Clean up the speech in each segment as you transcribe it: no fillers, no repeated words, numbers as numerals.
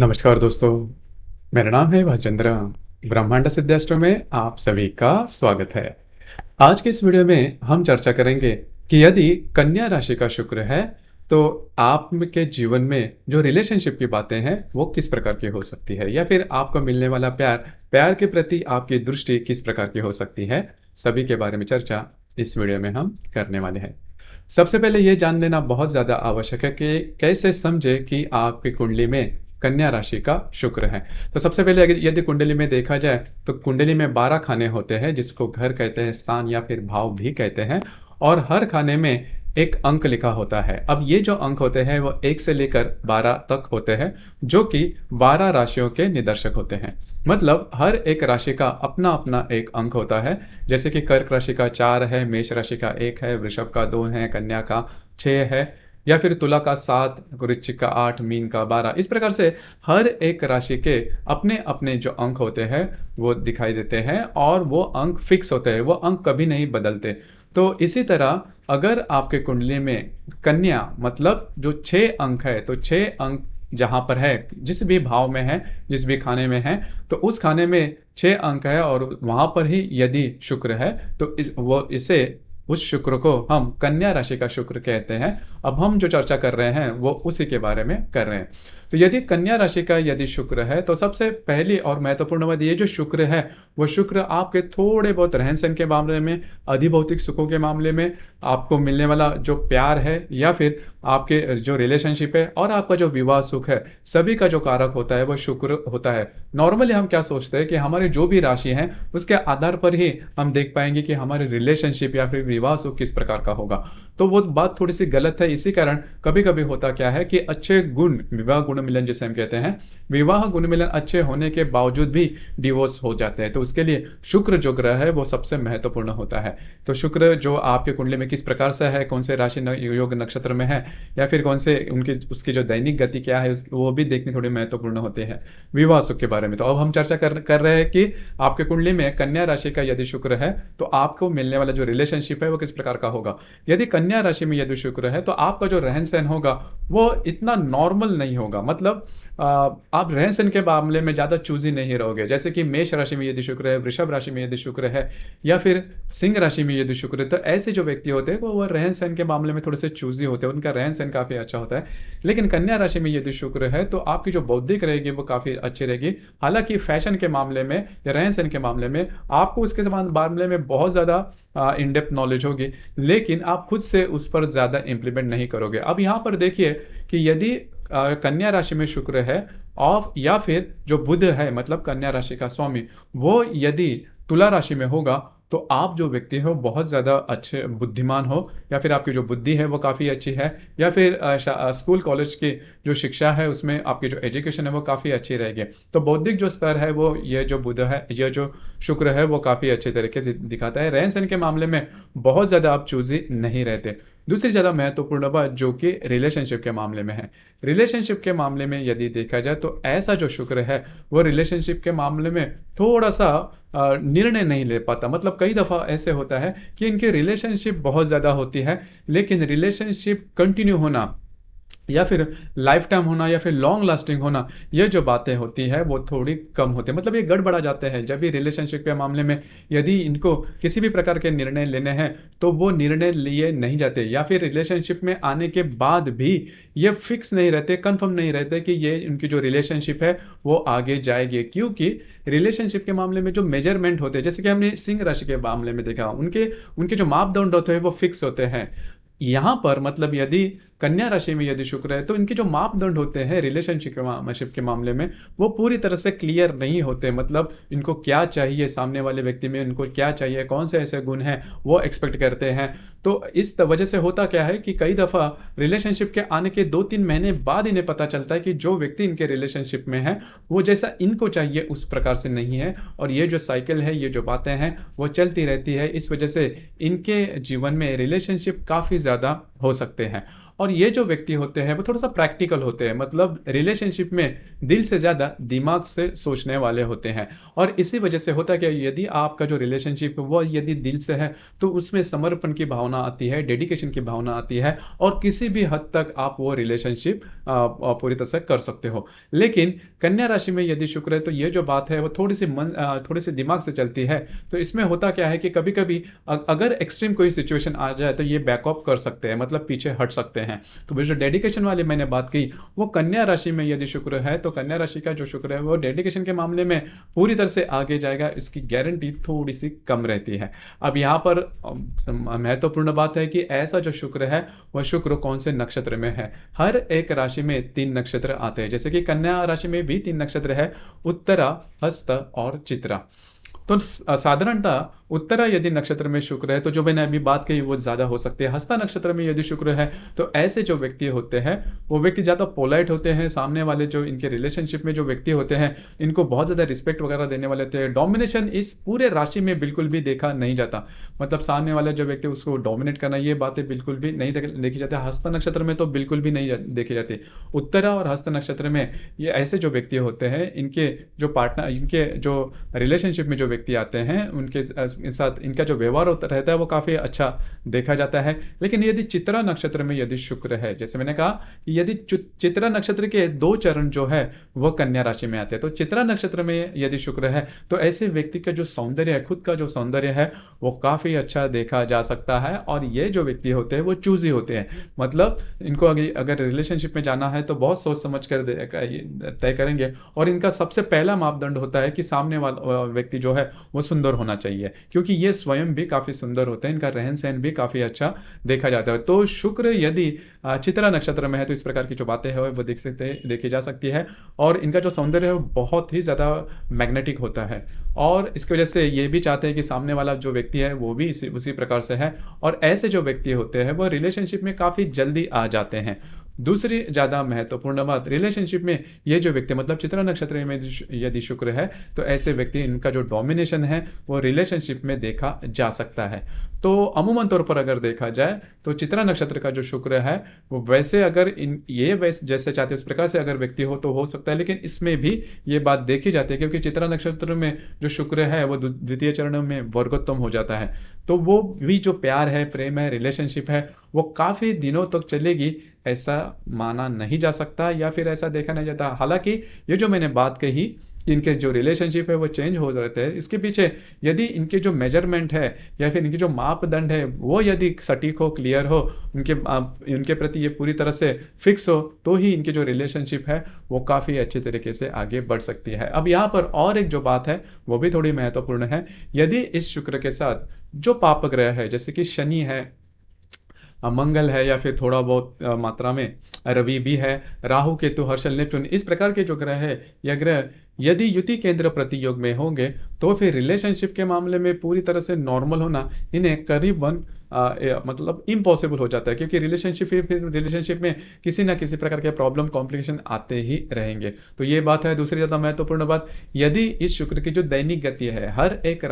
नमस्कार दोस्तों, मेरा नाम है भालचंद्र। ब्रह्मांड सिद्धाश्रम में आप सभी का स्वागत है। आज के इस वीडियो में हम चर्चा करेंगे कि यदि कन्या राशि का शुक्र है तो आपके जीवन में जो रिलेशनशिप की बातें हैं वो किस प्रकार की हो सकती है, या फिर आपको मिलने वाला प्यार प्यार के प्रति आपकी दृष्टि किस प्रकार की हो सकती है। सभी के बारे में चर्चा इस वीडियो में हम करने वाले हैं। सबसे पहले ये जान लेना बहुत ज्यादा आवश्यक है कि कैसे समझे कि आपकी कुंडली में कन्या राशि का शुक्र है। तो सबसे पहले अगर यदि कुंडली में देखा जाए तो कुंडली में 12 खाने होते हैं, जिसको घर कहते हैं, स्थान या फिर भाव भी कहते हैं। और हर खाने में एक अंक लिखा होता है। अब ये जो अंक होते हैं वो 1 से लेकर 12 तक होते हैं, जो कि 12 राशियों के निदर्शक होते हैं। मतलब हर एक राशि का अपना अपना एक अंक होता है। जैसे कि कर्क राशि का 4 है, मेष राशि का 1 है, वृषभ का 2 है, कन्या का 6 है, या फिर तुला का 7, वृश्चिक का 8, मीन का 12। इस प्रकार से हर एक राशि के अपने अपने जो अंक होते हैं वो दिखाई देते हैं, और वो अंक फिक्स होते हैं, वो अंक कभी नहीं बदलते। तो इसी तरह अगर आपके कुंडली में कन्या मतलब जो 6 अंक है, तो 6 अंक जहां पर है, जिस भी भाव में है, जिस भी खाने में है, तो उस खाने में 6 अंक है, और वहां पर ही यदि शुक्र है तो इसे उस शुक्र को हम कन्या राशि का शुक्र कहते हैं। अब हम जो चर्चा कर रहे हैं वो उसी के बारे में कर रहे हैं। तो यदि कन्या राशि का यदि शुक्र है तो सबसे पहली और महत्वपूर्ण बात ये जो शुक्र है वो शुक्र आपके थोड़े बहुत रहन सहन के मामले में, अधिभौतिक सुखों के मामले में, आपको मिलने वाला जो प्यार है, या फिर आपके जो रिलेशनशिप है, और आपका जो विवाह सुख है, सभी का जो कारक होता है वो शुक्र होता है। नॉर्मली हम क्या सोचते हैं कि हमारे जो भी राशि है उसके आधार पर ही हम देख पाएंगे कि हमारे रिलेशनशिप या फिर विवाह सुख किस प्रकार का होगा। तो वो बात थोड़ी सी गलत है। इसी कारण कभी कभी होता क्या है कि अच्छे गुण, विवाह गुण मिलन जिसे हम कहते हैं, विवाह गुण मिलन अच्छे होने के बावजूद भी डिवोर्स हो जाते हैं। तो उसके लिए शुक्र जो ग्रह है वो सबसे महत्वपूर्ण होता है। तो शुक्र जो आपके कुंडली में किस प्रकार से है, कौन से राशि योग नक्षत्र में है, या फिर कौन से उनकी उसकी जो दैनिक गति क्या है, वो भी देखनी थोड़ी महत्वपूर्ण होती है विवाह सुख के बारे में। तो अब हम चर्चा कर रहे हैं कि आपके कुंडली में कन्या राशि का यदि शुक्र है तो आपको मिलने वाला जो रिलेशनशिप है वो किस प्रकार का होगा। यदि कन्या राशि में यदि शुक्र है तो आपका जो रहन सहन होगा वो इतना नॉर्मल नहीं होगा। मतलब आप रहन सहन के मामले में ज्यादा चूजी नहीं रहोगे। जैसे कि मेष राशि में यदि शुक्र है, वृषभ राशि में यदि शुक्र है, या फिर सिंह राशि में यदि शुक्र है, तो ऐसे जो व्यक्ति होते हैं वो रहन सहन के मामले में थोड़े से चूजी होते हैं, उनका रहन सहन काफी अच्छा होता है। लेकिन कन्या राशि में यदि शुक्र है तो आपकी जो बौद्धिक रहेगी वो काफी अच्छी रहेगी। हालांकि फैशन के मामले में या रहन सहन के मामले में आपको उसके मामले में बहुत ज्यादा इन डेप्थ नॉलेज होगी, लेकिन आप खुद से उस पर ज्यादा इंप्लीमेंट नहीं करोगे। अब यहां पर देखिए कि यदि कन्या राशि में शुक्र है, और या फिर जो बुध है मतलब कन्या राशि का स्वामी, वो यदि तुला राशि में होगा तो आप जो व्यक्ति हो बहुत ज्यादा अच्छे बुद्धिमान हो, या फिर आपकी जो बुद्धि है वो काफी अच्छी है, या फिर स्कूल कॉलेज की जो शिक्षा है उसमें आपकी जो एजुकेशन है वो काफी अच्छी रहेगी। तो बौद्धिक जो स्तर है वो ये जो बुध है, ये जो शुक्र है वो काफी अच्छे तरीके से दिखाता है। रहन सहन के मामले में बहुत ज्यादा आप चूजी नहीं रहते। दूसरी ज्यादा महत्वपूर्ण बात जो कि रिलेशनशिप के मामले में है, रिलेशनशिप के मामले में यदि देखा जाए तो ऐसा जो शुक्र है वो रिलेशनशिप के मामले में थोड़ा सा निर्णय नहीं ले पाता। मतलब कई दफा ऐसे होता है कि इनकी रिलेशनशिप बहुत ज्यादा होती है, लेकिन रिलेशनशिप कंटिन्यू होना या फिर लाइफ टाइम होना या फिर लॉन्ग लास्टिंग होना, ये जो बातें होती है वो थोड़ी कम होती है। मतलब ये गड़बड़ा जाते हैं जब भी रिलेशनशिप के मामले में यदि इनको किसी भी प्रकार के निर्णय लेने हैं तो वो निर्णय लिए नहीं जाते, या फिर रिलेशनशिप में आने के बाद भी ये फिक्स नहीं रहते, कंफर्म नहीं रहते कि ये उनकी जो रिलेशनशिप है वो आगे जाएगी। क्योंकि रिलेशनशिप के मामले में जो मेजरमेंट होते हैं, जैसे कि हमने सिंह राशि के मामले में देखा, उनके उनके जो मापदंड होते हैं वो फिक्स होते हैं। यहां पर मतलब यदि कन्या राशि में यदि शुक्र है तो इनके जो मापदंड होते हैं रिलेशनशिप के मामले में वो पूरी तरह से क्लियर नहीं होते। मतलब इनको क्या चाहिए, सामने वाले व्यक्ति में इनको क्या चाहिए, कौन से ऐसे गुण हैं वो एक्सपेक्ट करते हैं। तो इस वजह से होता क्या है कि कई दफा रिलेशनशिप के आने के 2-3 महीने बाद इन्हें पता चलता है कि जो व्यक्ति इनके रिलेशनशिप में है वो जैसा इनको चाहिए उस प्रकार से नहीं है। और ये जो साइकिल है, ये जो बातें हैं वो चलती रहती है। इस वजह से इनके जीवन में रिलेशनशिप काफी ज्यादा हो सकते हैं। और ये जो व्यक्ति होते हैं वो थोड़ा सा प्रैक्टिकल होते हैं, मतलब रिलेशनशिप में दिल से ज़्यादा दिमाग से सोचने वाले होते हैं। और इसी वजह से होता है कि यदि आपका जो रिलेशनशिप है वो यदि दिल से है तो उसमें समर्पण की भावना आती है, डेडिकेशन की भावना आती है, और किसी भी हद तक आप वो रिलेशनशिप पूरी तरह से कर सकते हो। लेकिन कन्या राशि में यदि शुक्र है तो ये जो बात है वो थोड़ी सी दिमाग से चलती है। तो इसमें होता क्या है कि कभी कभी अगर एक्सट्रीम कोई सिचुएशन आ जाए तो ये बैकअप कर सकते हैं, मतलब पीछे हट सकते हैं। तो वो जो डेडिकेशन वाली मैंने बात की, वो कन्या राशि में यदि शुक्र है तो कन्या राशि का जो शुक्र है वो डेडिकेशन के मामले में पूरी तरह से आगे जाएगा, इसकी गारंटी थोड़ी सी कम रहती है। अब यहाँ पर महत्वपूर्ण बात है कि ऐसा जो शुक्र है वह शुक्र कौन से नक्षत्र में है। हर एक राशि में 3 नक्षत्र आते हैं, जैसे कि कन्या राशि में भी 3 नक्षत्र है, उत्तरा, हस्त और चित्रा। तो साधारणतः उत्तरा यदि नक्षत्र में शुक्र है तो जो मैंने अभी बात कही वो ज्यादा हो सकती है। हस्ता नक्षत्र में यदि शुक्र है तो ऐसे जो व्यक्ति होते हैं वो व्यक्ति ज्यादा पोलाइट होते हैं, सामने वाले जो इनके रिलेशनशिप में जो व्यक्ति होते हैं इनको बहुत ज्यादा रिस्पेक्ट वगैरह देने वाले होते हैं। डोमिनेशन इस पूरे राशि में बिल्कुल भी देखा नहीं जाता, मतलब सामने वाले जो व्यक्ति उसको डोमिनेट करना, ये बातें बिल्कुल भी नहीं देखी जाती। हस्त नक्षत्र में तो बिल्कुल भी नहीं देखी जाती। उत्तरा और हस्त नक्षत्र में ये ऐसे जो व्यक्ति होते हैं, इनके जो पार्टनर, इनके जो रिलेशनशिप में जो व्यक्ति आते हैं उनके साथ इनका जो व्यवहार होता रहता है वो काफी अच्छा देखा जाता है। लेकिन यदि चित्रा नक्षत्र में यदि शुक्र है, जैसे मैंने कहा कि यदि चित्रा नक्षत्र के 2 चरण जो है वो कन्या राशि में आते हैं, तो चित्रा नक्षत्र में यदि शुक्र है तो ऐसे व्यक्ति का जो सौंदर्य है, खुद का जो सौंदर्य है वो काफी अच्छा देखा जा सकता है। और ये जो व्यक्ति होते हैं वो चूजी होते हैं, मतलब इनको अगर रिलेशनशिप में जाना है तो बहुत सोच समझ कर तय करेंगे। और इनका सबसे पहला मापदंड होता है कि सामने वाला व्यक्ति जो है वो सुंदर होना चाहिए, क्योंकि ये स्वयं भी काफी सुंदर होते हैं, इनका रहन सहन भी काफी अच्छा देखा जाता है। तो शुक्र यदि चित्रा नक्षत्र में है तो इस प्रकार की जो बातें हैं वो देखी जा सकती है। और इनका जो सौंदर्य है वो बहुत ही ज्यादा मैग्नेटिक होता है, और इसकी वजह से ये भी चाहते हैं कि सामने वाला जो व्यक्ति है वो भी उसी प्रकार से है। और ऐसे जो व्यक्ति होते हैं वो रिलेशनशिप में काफी जल्दी आ जाते हैं। दूसरी ज्यादा महत्वपूर्ण बात, रिलेशनशिप में ये जो व्यक्ति, मतलब चित्रा नक्षत्र में यदि शुक्र है तो ऐसे व्यक्ति, इनका जो डोमिनेशन है वो रिलेशनशिप में देखा जा सकता है। तो अमूमन तौर पर अगर देखा जाए तो चित्रा नक्षत्र का जो शुक्र है वो वैसे अगर इन ये वैसे जैसे चाहते उस प्रकार से अगर व्यक्ति हो तो हो सकता है, लेकिन इसमें भी ये बात देखी जाती है क्योंकि चित्रा नक्षत्र में जो शुक्र है वो द्वितीय चरण में वर्गोत्तम हो जाता है। तो वो भी जो प्यार है, प्रेम है, रिलेशनशिप है वो काफी दिनों तक चलेगी ऐसा माना नहीं जा सकता, या फिर ऐसा देखा नहीं जाता। हालांकि ये जो मैंने बात कही कि इनके जो रिलेशनशिप है वो चेंज हो जाते हैं, इसके पीछे यदि इनके जो मेजरमेंट है या फिर इनके जो मापदंड है वो यदि सटीक हो, क्लियर हो, उनके प्रति ये पूरी तरह से फिक्स हो, तो ही इनकी जो रिलेशनशिप है वो काफी अच्छे तरीके से आगे बढ़ सकती है। अब यहाँ पर और एक जो बात है वो भी थोड़ी महत्वपूर्ण है। यदि इस शुक्र के साथ जो पाप ग्रह है, जैसे कि शनि है, मंगल है, या फिर थोड़ा बहुत मात्रा में रवि भी है, राहु केतु हर्षल नेपच्यून, इस प्रकार के जो ग्रह है या ग्रह यदि युति केंद्र प्रतियोग में होंगे तो फिर रिलेशनशिप के मामले में पूरी तरह से नॉर्मल होना इन्हें करीबन मतलब इम्पॉसिबल हो जाता है, क्योंकि फिर रिलेशनशिप में किसी ना किसी प्रकार के प्रॉब्लम कॉम्प्लिकेशन आते ही रहेंगे। तो ये बात है। दूसरी ज्यादा महत्वपूर्ण बात, यदि इस शुक्र की जो दैनिक गति है, हर एक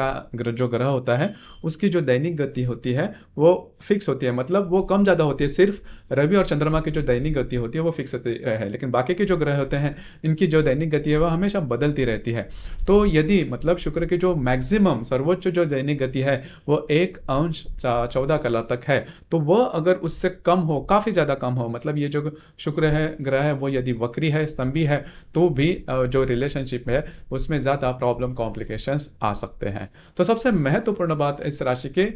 जो ग्रह होता है उसकी जो दैनिक गति होती है वो फिक्स होती है, मतलब वो कम ज्यादा होती है। सिर्फ रवि और चंद्रमा की जो दैनिक गति होती है वो फिक्स होती है, लेकिन बाकी के जो ग्रह होते हैं इनकी जो दैनिक गति है वह हमेशा बदलती रहती है। तो यदि मतलब शुक्र की जो मैक्सिमम सर्वोच्च जो दैनिक गति है वो 1 अंश 14 कला तक है, तो वह अगर उससे कम हो, काफी ज्यादा कम हो, मतलब ये जो शुक्र है ग्रह है वो यदि वक्री है, स्तंभी है, तो भी जो रिलेशनशिप है उसमें ज्यादा प्रॉब्लम कॉम्प्लिकेशंस आ सकते हैं। तो सबसे महत्वपूर्ण बात इस राशि के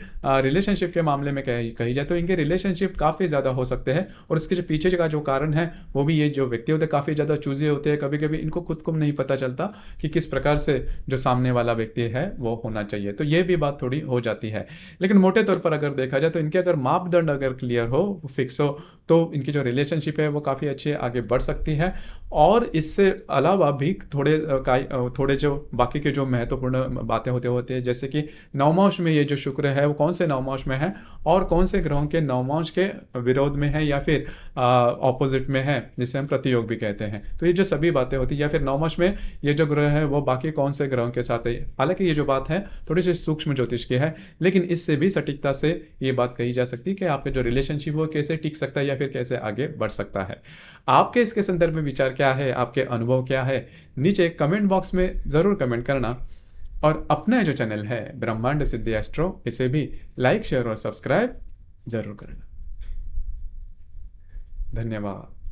रिलेशनशिप के मामले में कही जाए तो इनके रिलेशनशिप काफी ज्यादा हो सकते हैं, और इसके जो पीछे का जो कारण है वो भी ये जो व्यक्ति होते हैं काफी ज्यादा चूजे होते हैं। कभी कभी इनको खुद को नहीं पता चलता कि किस प्रकार से जो सामने वाला व्यक्ति है वो होना चाहिए, तो ये भी बात थोड़ी हो जाती है। लेकिन मोटे तौर पर अगर देखा जाए तो इनके अगर मापदंड अगर क्लियर हो, फिक्स हो, तो इनकी जो रिलेशनशिप है वो काफी अच्छी आगे बढ़ सकती है। और इससे अलावा भी थोड़े जो बाकी के जो महत्वपूर्ण बातें होती है, जैसे कि नवमांश में ये जो शुक्र है वो कौन से नवमांश में है और कौन से ग्रहों के नवमांश के विरोध में है या फिर ऑपोजिट में है, जिसे हम प्रतियोग भी कहते हैं। तो ये जो सभी बातें होती है, या फिर नवमांश में ये जो ग्रह है वो बाकी कौन से ग्रहों के साथ है। हालांकि ये जो बात है थोड़ी सी सूक्ष्म ज्योतिष की है, लेकिन इससे भी सटीकता से ये बात कही जा सकती है कि आपका जो रिलेशनशिप वो कैसे टिक सकता है या फिर कैसे आगे बढ़ सकता है। आपके इसके संदर्भ में विचार क्या है, आपके अनुभव क्या है, नीचे कमेंट बॉक्स में ज़रूर कमेंट करना। और अपना जो चैनल है ब्रह्मांड सिद्धि एस्ट्रो, इसे भी लाइक शेयर और सब्सक्राइब जरूर करना। धन्यवाद।